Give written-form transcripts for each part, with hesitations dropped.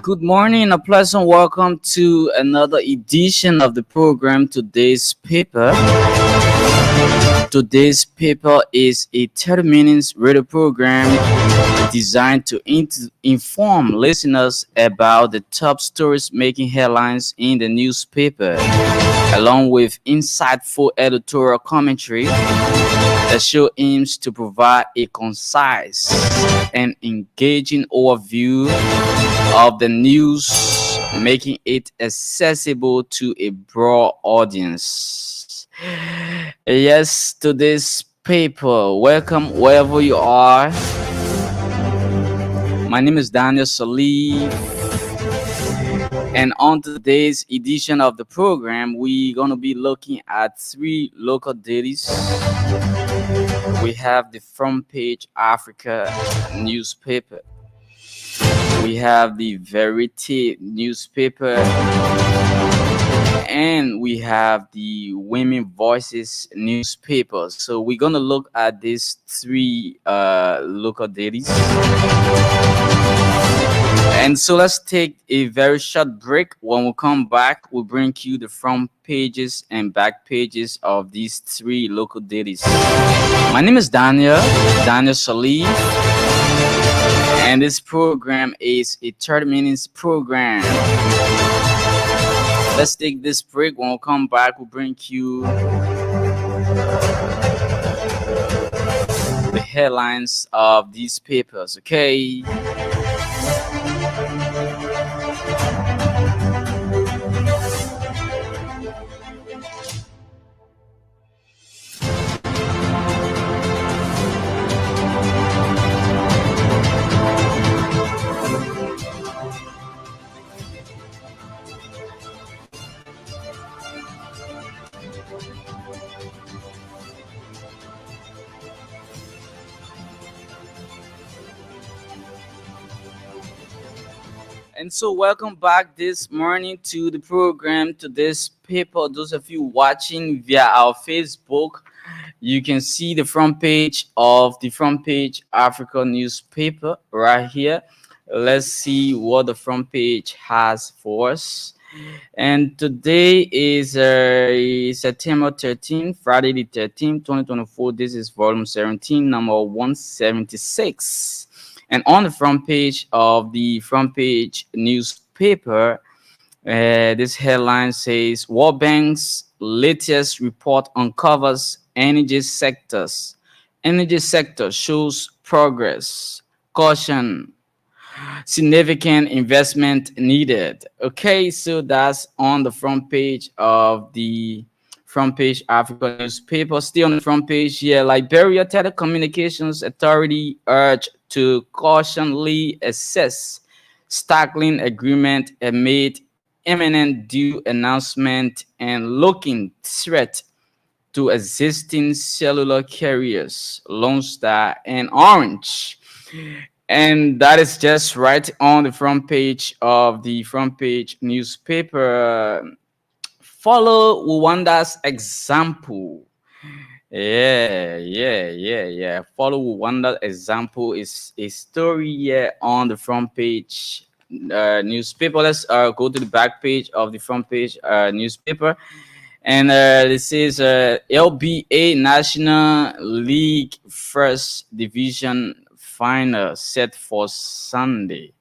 Good morning, a pleasant welcome to another edition of the program. Today's paper is a 30 minutes radio program designed to inform listeners about the top stories making headlines in the newspaper, along with insightful editorial commentary. The show aims to provide a concise and engaging overview of the news, making it accessible to a broad audience. Yes, to this paper, welcome wherever you are. My name is Daniel Salif, and on today's edition of the program, we're going to be looking at three local dailies. We have the Front Page Africa newspaper. We have the Verity newspaper, and we have the Women Voices newspaper. So we're gonna look at these three local dailies. And so let's take a very short break. When we come back, we'll bring you the front pages and back pages of these three local dailies. My name is Daniel Salih. And this program is a 30 minutes program. Let's take this break. When we come back, we'll bring you the headlines of these papers, okay? And so, welcome back this morning to the program, to this paper. Those of you watching via our Facebook, you can see the front page of the Front Page Africa newspaper right here. Let's see what the front page has for us. And today is September 13th, Friday the 13th, 2024. This is volume 17, number 176. And on the front page of the Front Page newspaper, this headline says, World Bank's latest report uncovers energy sectors. Energy sector shows progress. Caution, significant investment needed. Okay, so that's on the front page of the Front Page Africa newspaper. Still on the front page here, Liberia Telecommunications Authority urged to cautiously assess staggering agreement amid imminent due announcement and looking threat to existing cellular carriers, Lone Star and Orange. And that is just right on the front page of the Front Page newspaper. Follow Rwanda's example. Yeah. Follow Rwanda's example is a story here on the front page newspaper. Let's go to the back page of the Front Page newspaper. And this is LBA National League First Division final set for Sunday.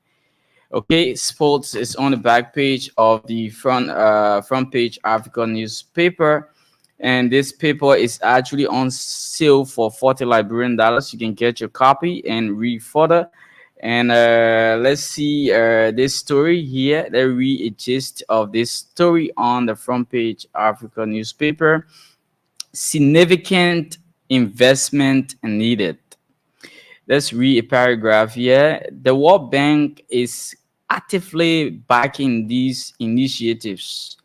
Okay, sports is on the back page of the front page Africa newspaper, and this paper is actually on sale for 40 Liberian dollars. You can get your copy and read further. And let's see this story here. Let's read a gist of this story on the front page Africa newspaper. Significant investment needed. Let's read a paragraph here. The World Bank is actively backing these initiatives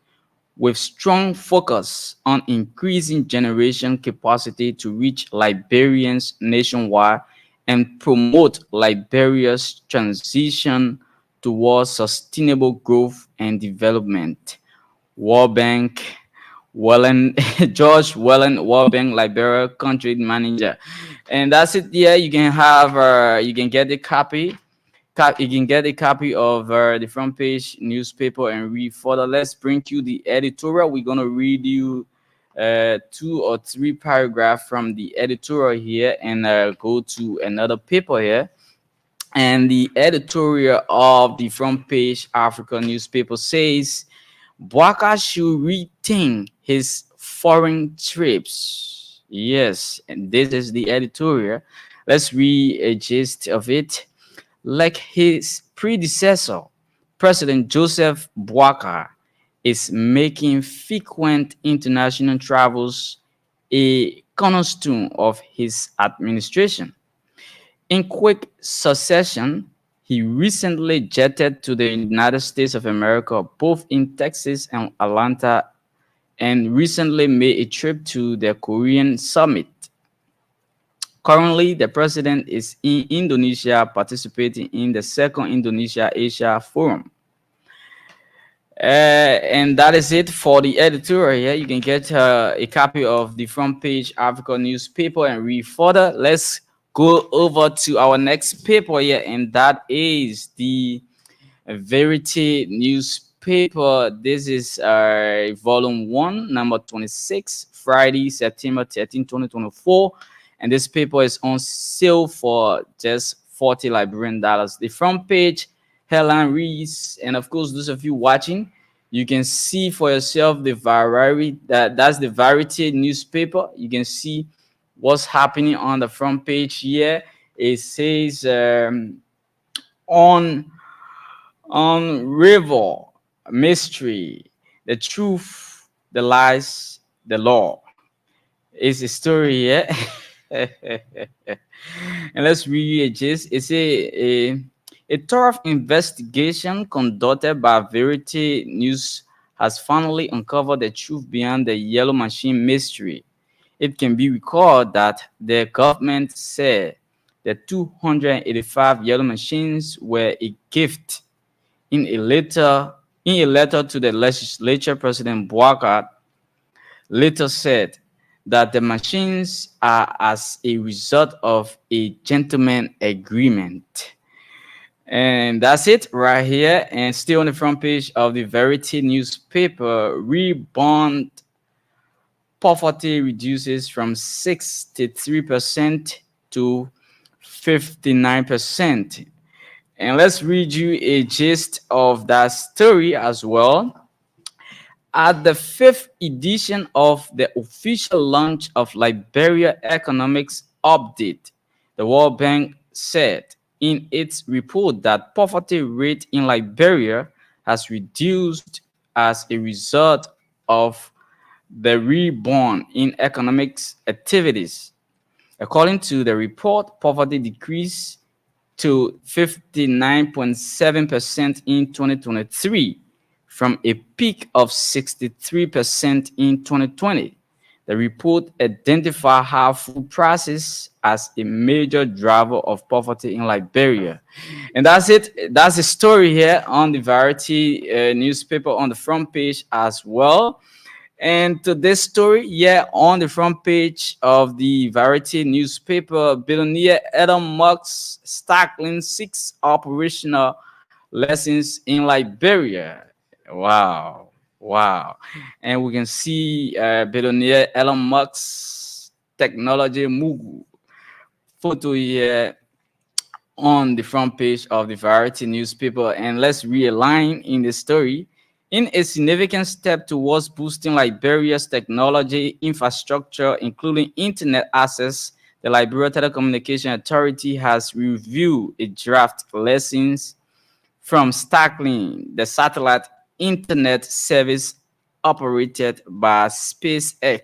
with strong focus on increasing generation capacity to reach Liberians nationwide and promote Liberia's transition towards sustainable growth and development. World Bank, Wellen, George Wellen, World Bank Liberia country manager, and that's it. Yeah, you can have, you can get the copy. You can get a copy of the front page newspaper and read further. Let's bring you the editorial. We're gonna read you two or three paragraphs from the editorial here, and go to another paper here. And the editorial of the front page Africa newspaper says Bwaka should rethink his foreign trips. Yes, and this is the editorial. Let's read a gist of it. Like his predecessor, President Joseph Boakai is making frequent international travels a cornerstone of his administration. In quick succession, he recently jetted to the United States of America, both in Texas and Atlanta, and recently made a trip to the Korean summit. Currently, the president is in Indonesia participating in the second Indonesia Asia Forum. And that is it for the editorial here. You can get a copy of the front page Africa newspaper and read further. Let's go over to our next paper here, and that is the Verity newspaper. This is volume 1, number 26, Friday, September 13, 2024. And this paper is on sale for just 40 Liberian dollars. The front page headline reads, and of course, those of you watching, you can see for yourself the variety. That's the Verity newspaper. You can see what's happening on the front page here. It says on river mystery, the truth, the lies, the law. It's a story here. And let's read it. Just it's a thorough investigation conducted by Verity News has finally uncovered the truth behind the yellow machine mystery. It can be recalled that the government said the 285 yellow machines were a gift. In a letter to the legislature, President Boakai later said that the machines are as a result of a gentleman agreement. And that's it right here. And still on the front page of the Verity newspaper, rebound poverty reduces from 63% to 59%. And let's read you a gist of that story as well. At the fifth edition of the official launch of Liberia Economics Update, the World Bank said in its report that poverty rate in Liberia has reduced as a result of the rebound in economics activities. According to the report, poverty decreased to 59.7% in 2023 from a peak of 63% in 2020. The report identified high food prices as a major driver of poverty in Liberia. And that's it. That's the story here on the Verity newspaper on the front page as well. And to this story, yeah, on the front page of the Verity newspaper, billionaire Elon Musk's tackling 6 operational lessons in Liberia. Wow, wow. And we can see billionaire Elon Musk's technology Mugu photo here on the front page of the Variety newspaper, and let's realign in the story. In a significant step towards boosting Liberia's technology infrastructure, including internet access, the Liberia Telecommunication Authority has reviewed a draft lessons from Starlink, the satellite internet service operated by SpaceX.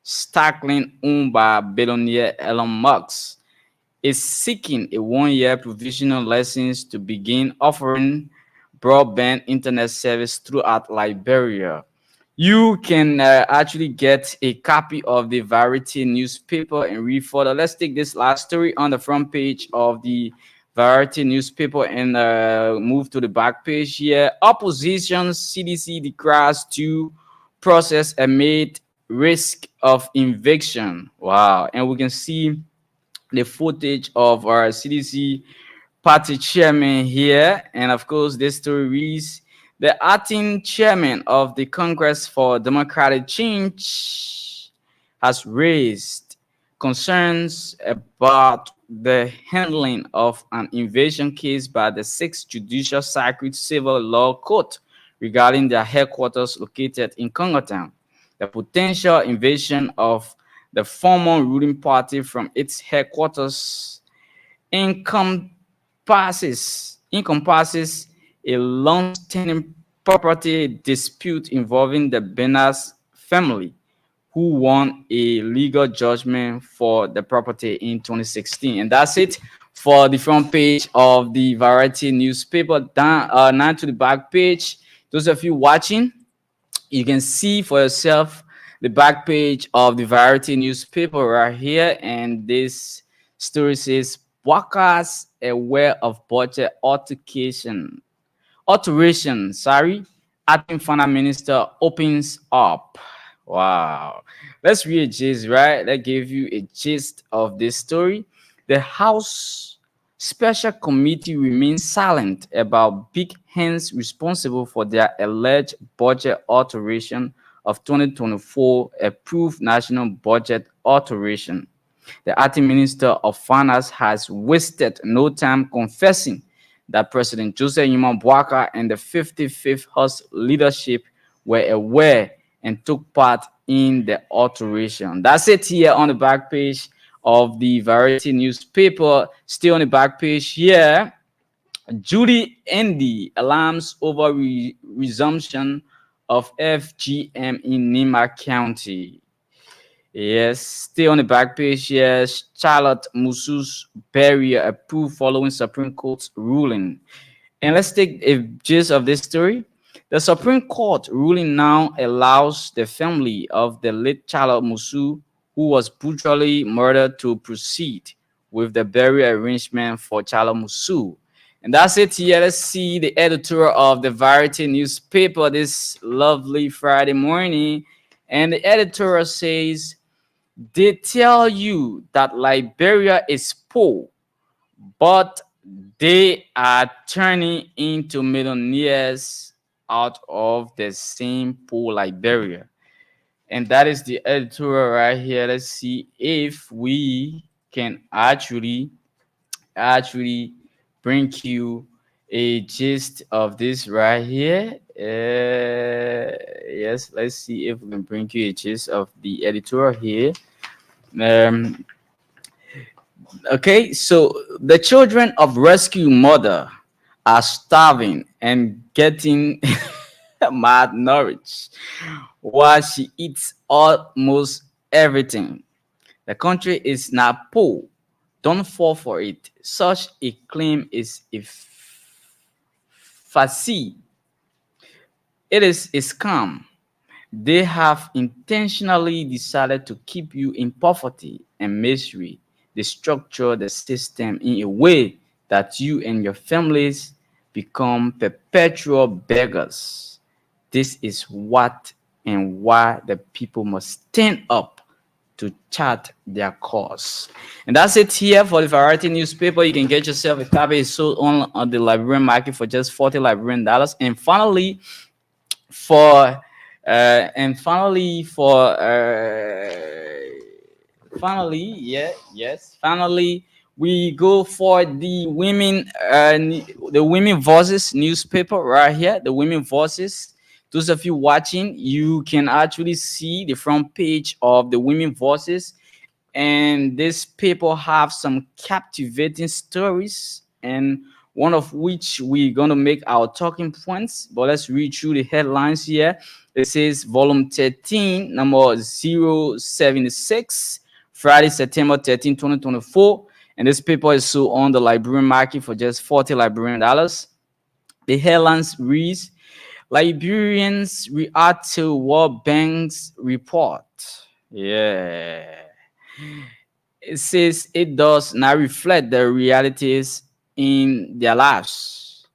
Starlink, owned by billionaire Elon Musk, is seeking a 1 year provisional license to begin offering broadband internet service throughout Liberia. You can actually get a copy of the Variety newspaper and read further. Let's take this last story on the front page of the Variety newspaper and move to the back page here. Opposition CDC declares to process amid risk of eviction. Wow. And we can see the footage of our CDC party chairman here. And of course, this story reads: the acting chairman of the Congress for Democratic Change has raised concerns about the handling of an invasion case by the 6th Judicial Circuit Civil Law Court regarding their headquarters located in Congotown. The potential invasion of the former ruling party from its headquarters encompasses a long-standing property dispute involving the Benas family, who won a legal judgment for the property in 2016. And that's it for the front page of the Variety newspaper. Down, now to the back page. Those of you watching, you can see for yourself the back page of the Variety newspaper right here, and this story says workers aware of budget alteration, sorry, acting finance minister opens up. Wow. Let's read a gist, right? That gave you a gist of this story. The House Special Committee remains silent about big hands responsible for their alleged budget alteration of 2024 approved national budget alteration. The acting minister of finance has wasted no time confessing that President Joseph Yuma Boakai and the 55th House leadership were aware and took part in the alteration. That's it here on the back page of the Variety newspaper. Still on the back page here, Judy Andy alarms over resumption of FGM in Nima County. Yes, still on the back page, yes, Charlotte Musu's barrier approved following Supreme Court's ruling. And let's take a gist of this story. The Supreme Court ruling now allows the family of the late Charlotte Musu, who was brutally murdered, to proceed with the burial arrangement for Charlotte Musu. And that's it here. Let's see the editor of the Variety newspaper this lovely Friday morning. And the editor says, they tell you that Liberia is poor, but they are turning into millionaires out of the same poor Liberia. And that is the editorial right here. Let's see if we can actually bring you a gist of this right here. Yes, let's see if we can bring you a gist of the editorial here. Um, okay, so the children of rescue mother are starving and getting malnourished while she eats almost everything. The country is not poor. Don't fall for it. Such a claim is a facade. It is a scam. They have intentionally decided to keep you in poverty and misery. They structure the system in a way that you and your families become perpetual beggars. This is what and why the people must stand up to chart their cause. And that's it here for the Variety newspaper. You can get yourself a copy. It's sold on the Liberian market for just $40 Liberian. For and finally for finally, yeah, yes, finally, We go for the Women Voices newspaper right here. The Women Voices. Those of you watching, you can actually see the front page of the Women Voices, and this paper have some captivating stories, and one of which we're gonna make our talking points. But let's read through the headlines here. It says volume 13, number 076, Friday, September 13, 2024. And this paper is sold on the Liberian market for just 40 Liberian dollars. The headlines reads, Liberians react to World Bank's report. Yeah. It says it does not reflect the realities in their lives.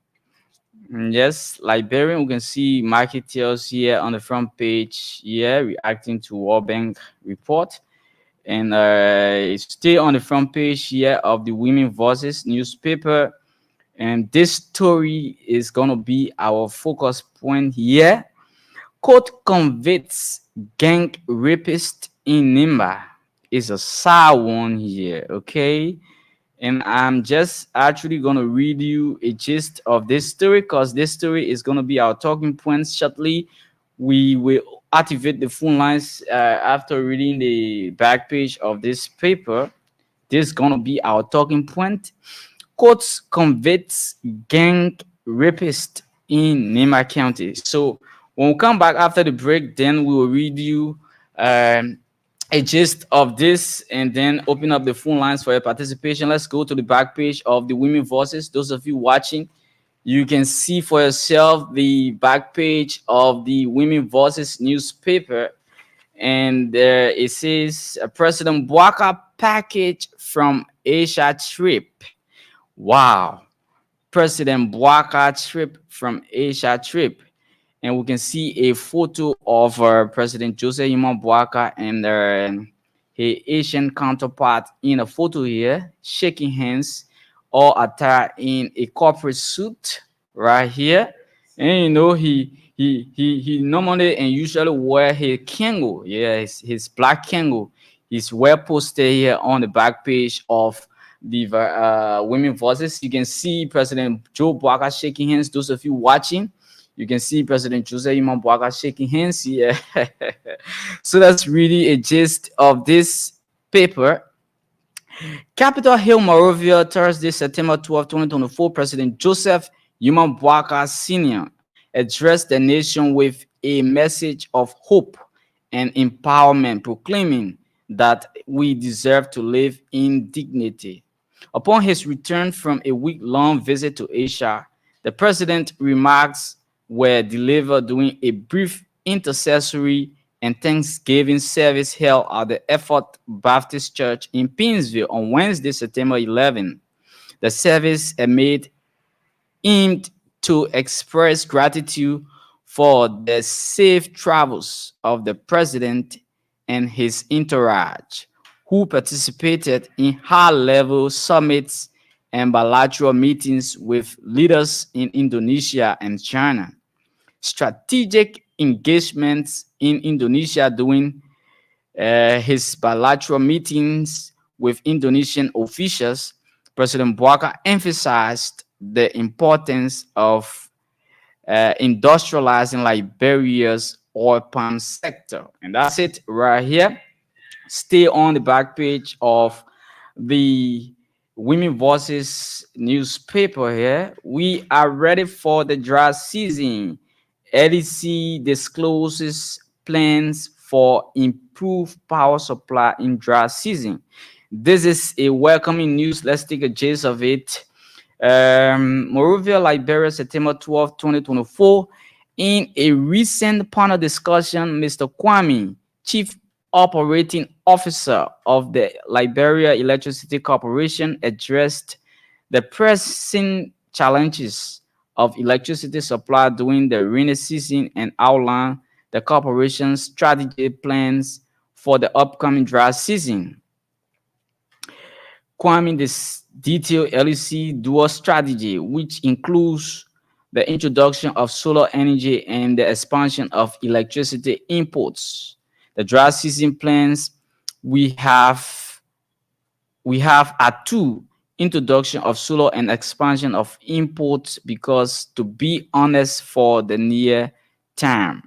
Yes, Liberian, we can see marketers here on the front page here reacting to World Bank report. And stay on the front page here of the Women Voices newspaper. And this story is going to be our focus point here. Court convicts gang rapist in Nimba. Is a sad one here, okay? And I'm just actually going to read you a gist of this story, because this story is going to be our talking points shortly. We will activate the phone lines after reading the back page of this paper. This is going to be our talking point. Court convicts gang rapist in Nema County. So when we come back after the break, then we will read you a gist of this and then open up the phone lines for your participation. Let's go to the back page of the Women Voices. Those of you watching, you can see for yourself the back page of the Women Voices newspaper. And there it says President Bwaka package from Asia trip. Wow. President Bwaka trip from Asia trip. And we can see a photo of President Joseph Iman Bwaka and his Asian counterpart in a photo here, shaking hands, all attired in a corporate suit right here. And you know, he normally and usually wear his Kango, yeah, his black Kango. He's well posted here on the back page of the Women Voices. You can see President Joe Bwaka shaking hands. Those of you watching, you can see President Joseph Iman Bwaka shaking hands here. So that's really a gist of this paper. Capitol Hill, Morovia, Thursday, September 12, 2024. President Joseph Iman Bwaka Sr. addressed the nation with a message of hope and empowerment, proclaiming that we deserve to live in dignity. Upon his return from a week-long visit to Asia, the president's remarks were delivered during a brief intercessory and Thanksgiving service held at the Effort Baptist Church in Pinsville on Wednesday, September 11. The service made aimed to express gratitude for the safe travels of the president and his entourage, who participated in high-level summits and bilateral meetings with leaders in Indonesia and China. Strategic engagements in Indonesia during his bilateral meetings with Indonesian officials, President Bwaka emphasized the importance of industrializing Liberia's oil palm sector. And that's it right here. Stay on the back page of the Women Voices newspaper here. We are ready for the dry season. LEC discloses plans for improved power supply in dry season. This is a welcoming news. Let's take a gist of it. Morovia, Liberia, September 12, 2024. In a recent panel discussion, Mr. Kwame, Chief Operating Officer of the Liberia Electricity Corporation, addressed the pressing challenges of electricity supply during the rainy season and outlined the corporation's strategy plans for the upcoming dry season. Kwame this detailed LEC dual strategy, which includes the introduction of solar energy and the expansion of electricity imports. The dry season plans we have are two: introduction of solar and expansion of imports because, to be honest, for the near term,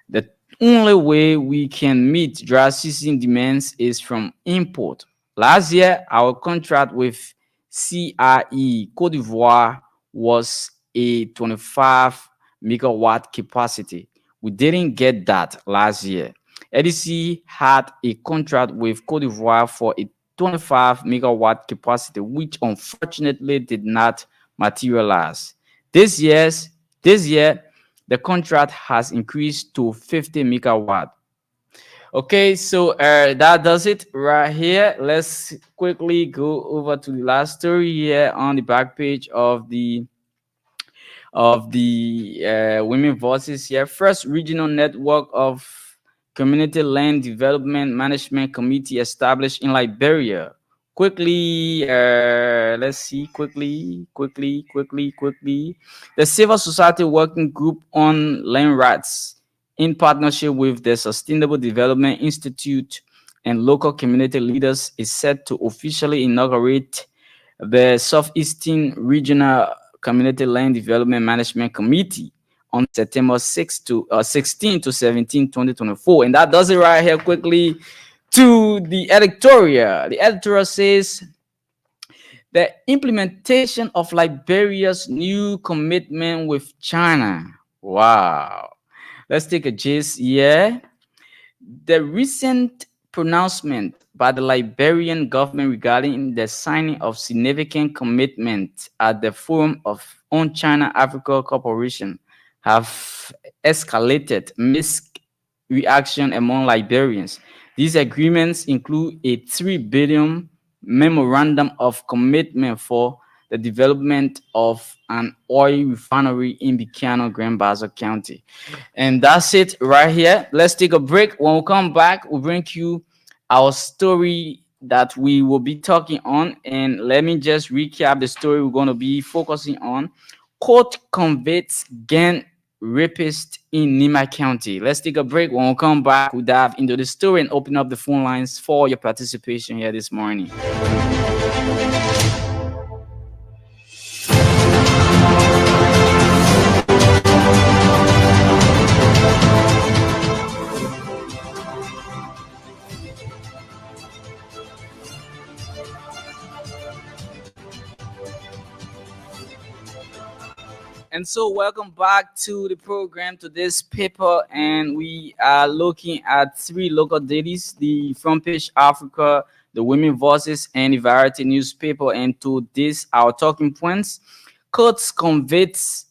the only way we can meet dry season demands is from import. Last year, our contract with CRE Cote d'Ivoire was a 25 megawatt capacity. We didn't get that last year. EDC had a contract with Cote d'Ivoire for a 25 megawatt capacity, which unfortunately did not materialize. This year's this year, the contract has increased to 50 megawatt. Okay, so that does it right here. Let's quickly go over to the last story here on the back page of the women voices here. First regional network of community land development management committee established in Liberia. Quickly, let's see, quickly. The civil society working group on land rights, in partnership with the Sustainable Development Institute and local community leaders, is set to officially inaugurate the Southeastern Regional Community Land Development Management Committee on September 6 to 16 to 17, 2024. And that does it right here quickly to the editorial. The editorial says the implementation of Liberia's new commitment with China. Wow. Let's take a gist here. The recent pronouncement by the Liberian government regarding the signing of significant commitment at the Forum of on China Africa Cooperation have escalated mixed reaction among Liberians. These agreements include a 3 billion memorandum of commitment for the development of an oil refinery in Bikano, Grand Bassa County. And that's it right here. Let's take a break. When we come back, we'll bring you our story that we will be talking on. And let me just recap the story we're going to be focusing on. Court convicts gang rapist in Nima County. Let's take a break. When we come back, we'll dive into the story and open up the phone lines for your participation here this morning. And so, welcome back to the program, to this paper, and we are looking at three local dailies: the Front Page Africa, the Women Voices, and the Variety newspaper. And to this, our talking points: courts convicts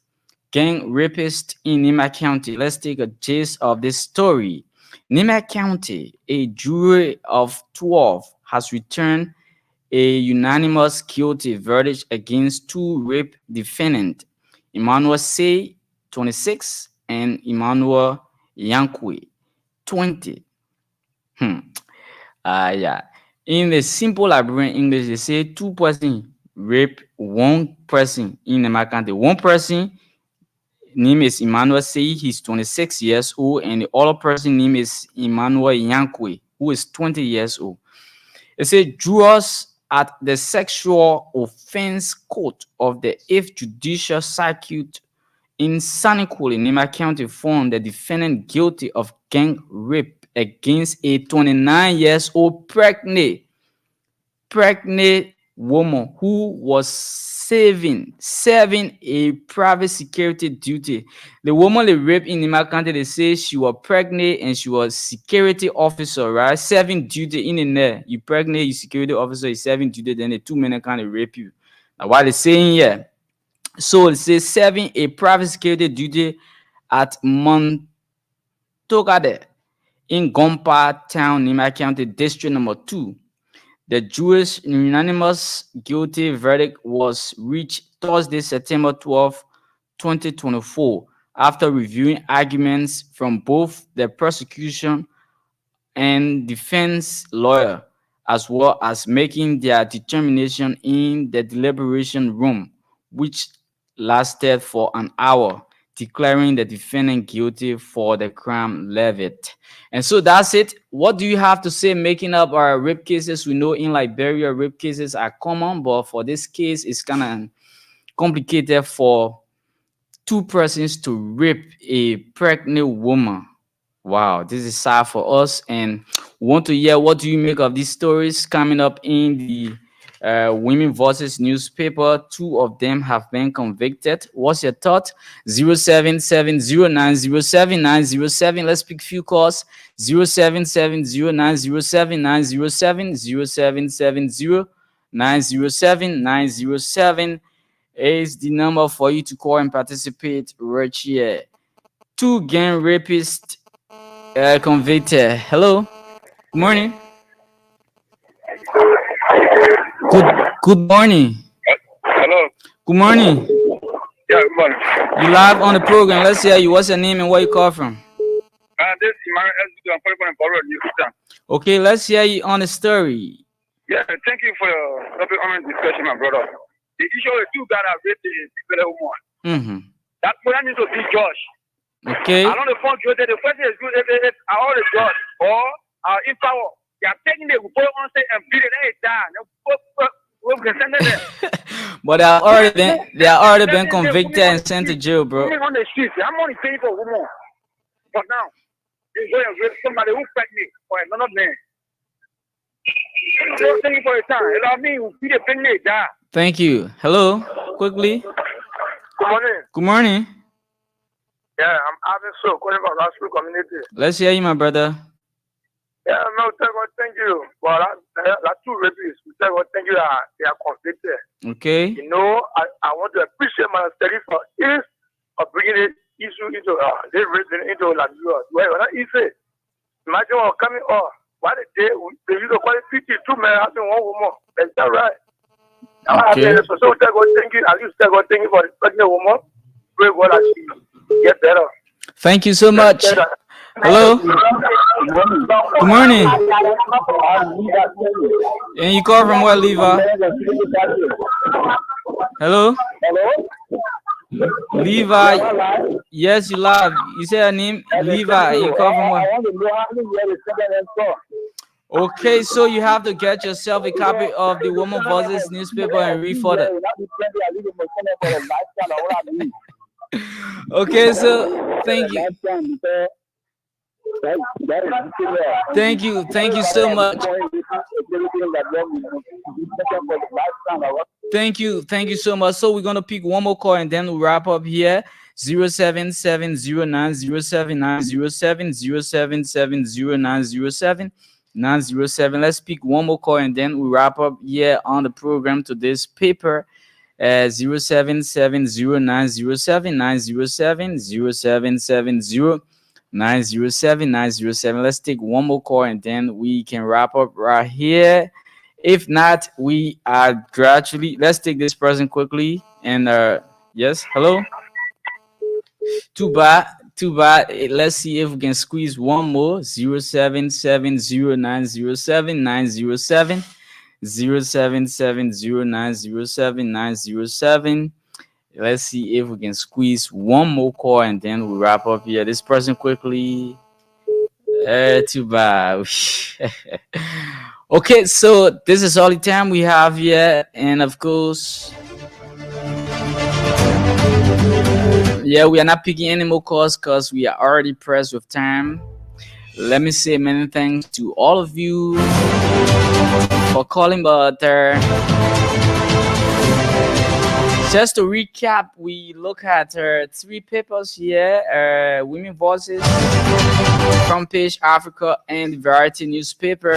gang rapist in Nima County. Let's take a gist of this story. Nima County, a jury of 12 has returned a unanimous guilty verdict against two rape defendants, Emmanuel Say, 26, and Emmanuel Yankwe, 20. Hmm. Yeah. In the simple Liberian English, they say two person rape one person in the county. One person name is Emmanuel Say, he's 26 years old, and the other person name is Emmanuel Yankwe, who is 20 years old. It said jurors at the Sexual Offense Court of the 8th Judicial Circuit in Saniqually, Nima County, found the defendant guilty of gang rape against a 29 years old pregnant woman who was serving a private security duty. The woman they raped in Nima County, they say she was pregnant and she was security officer, right? Serving duty in there. You pregnant, you security officer, you serving duty, then the 2 men kind of rape you. Now what they saying here? So it says serving a private security duty at Montogade in Gompa Town, Nima County, District Number 2. The jury's unanimous guilty verdict was reached Thursday, September 12, 2024, after reviewing arguments from both the prosecution and defense lawyer, as well as making their determination in the deliberation room, which lasted for an hour. declaring the defendant guilty for the crime levied. And so that's it. What do you have to say making up our rape cases? We know in Liberia, rape cases are common, but for this case, it's kind of complicated for two persons to rape a pregnant woman. Wow, this is sad for us, and we want to hear what do you make of these stories coming up in the Women Voices newspaper. Two of them have been convicted. What's your thought? 0770907907. Let's pick few calls. 0770907907. 0770907907 is the number for you to call and participate right here. Two gang rapists convicted. Hello. Good morning. Good morning. Hello. Good morning. Yeah, good morning. You live on the program. Let's hear you. What's your name and where you call from? This is Emmanuel S. I'm calling from Bordeaux, New Zealand. Okay, let's hear you on the story. Yeah, thank you for your topic on discussion, my brother. The issue is two guys that raped the Liberia woman. Mm-hmm. That person needs to be judged. Okay. I know the phone guilty. The question is good if all the judge or in power. They are taking the report on say and beat it every time. We can send it there. But they are already been convicted and sent to jail, bro. On the streets, I'm only paying for woman. But now, they go and rape somebody who pregnant for another man. Thank you for your time. Allow me to be the pregnant die. Thank you. Hello. Quickly. Good morning. Good morning. Yeah, I'm having so calling from last school community. Let's hear you, my brother. Yeah, no, thank you. Well, that's two rapists. We tell God, thank you that they are convicted. Okay. You know, I want to appreciate my study for is of bringing this issue into they raised into Liberia. Well, not easy. Imagine what coming off. Why did they used to call it 52 men having one woman? Is that right? Okay. So tell God, thank you. I used to tell God, thank you for the pregnant woman. Pray God that she get better. Thank you so much. Hello. Good morning. And you call from where, Levi? Hello. Levi. Yes, you live. You say your name, Levi. You call from where? Okay, so you have to get yourself a copy of the Woman Voices newspaper and read for that. Okay, so thank you. Thank you so much. Thank you so much. So we're gonna pick one more call and then we'll wrap up here. 0770907907. Let's pick one more call and then we'll wrap up here on the program to this paper. 0770907907. Let's take one more call and then we can wrap up right here. If not, we are gradually. Let's take this person quickly. And yes, hello. Too bad. Let's see if we can squeeze one more. 0770907907. 0770907907. Let's see if we can squeeze one more call and then we'll wrap up here. This person quickly. Too bad. Okay, so this is all the time we have here, and of course, yeah, we are not picking any more calls because we are already pressed with time. Let me say many thanks to all of you for calling, but just to recap, we look at three papers here: Women Voices, Front Page Africa, and the Variety newspaper.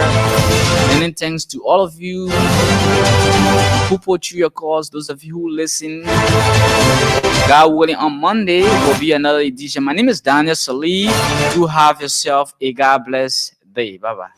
Many thanks to all of you who put through your calls. Those of you who listen, God willing, on Monday will be another edition. My name is Daniel Salih. Do have yourself a God bless day. Bye bye.